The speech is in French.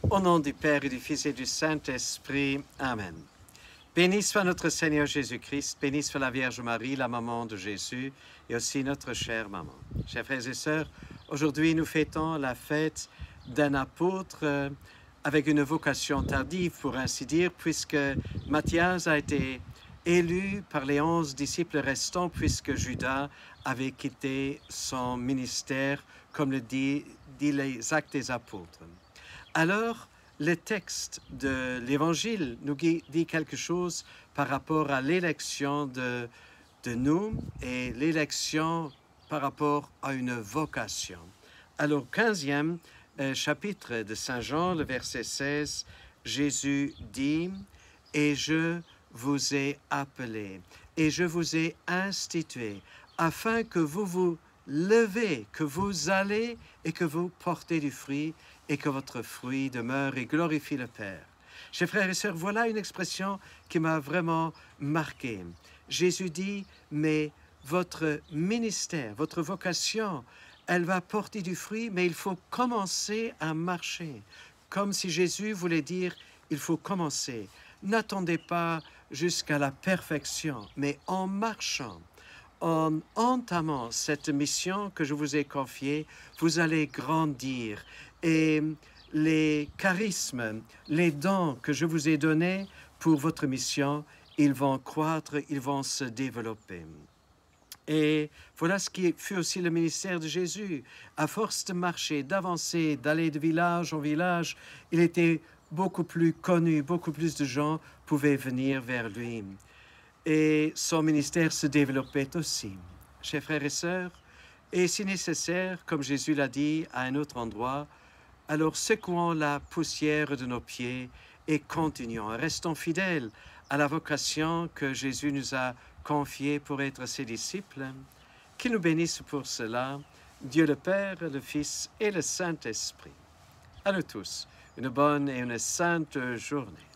Au nom du Père et du Fils et du Saint-Esprit. Amen. Béni soit notre Seigneur Jésus-Christ, béni soit la Vierge Marie, la maman de Jésus, et aussi notre chère maman. Chers frères et sœurs, aujourd'hui nous fêtons la fête d'un apôtre avec une vocation tardive, pour ainsi dire, puisque Matthias a été élu par les 11 disciples restants, puisque Judas avait quitté son ministère, comme le dit les Actes des Apôtres. Alors, le texte de l'Évangile nous dit quelque chose par rapport à l'élection de nous et l'élection par rapport à une vocation. Alors, 15e chapitre de Saint Jean, le verset 16, Jésus dit « Et je vous ai appelé, et je vous ai institué, afin que vous vous levez, que vous allez et que vous portez du fruit, et que votre fruit demeure et glorifie le Père. » Chers frères et sœurs, voilà une expression qui m'a vraiment marqué. Jésus dit, mais votre ministère, votre vocation, elle va porter du fruit, mais il faut commencer à marcher. Comme si Jésus voulait dire, il faut commencer. N'attendez pas jusqu'à la perfection, mais en marchant, en entamant cette mission que je vous ai confiée, vous allez grandir et les charismes, les dons que je vous ai donnés pour votre mission, ils vont croître, ils vont se développer. Et voilà ce qui fut aussi le ministère de Jésus. À force de marcher, d'avancer, d'aller de village en village, il était beaucoup plus connu, beaucoup plus de gens pouvaient venir vers lui. Et son ministère se développait aussi. Chers frères et sœurs, et si nécessaire, comme Jésus l'a dit à un autre endroit, alors secouons la poussière de nos pieds et continuons, restons fidèles à la vocation que Jésus nous a confiée pour être ses disciples. Qu'il nous bénisse pour cela, Dieu le Père, le Fils et le Saint-Esprit. À nous tous, une bonne et une sainte journée.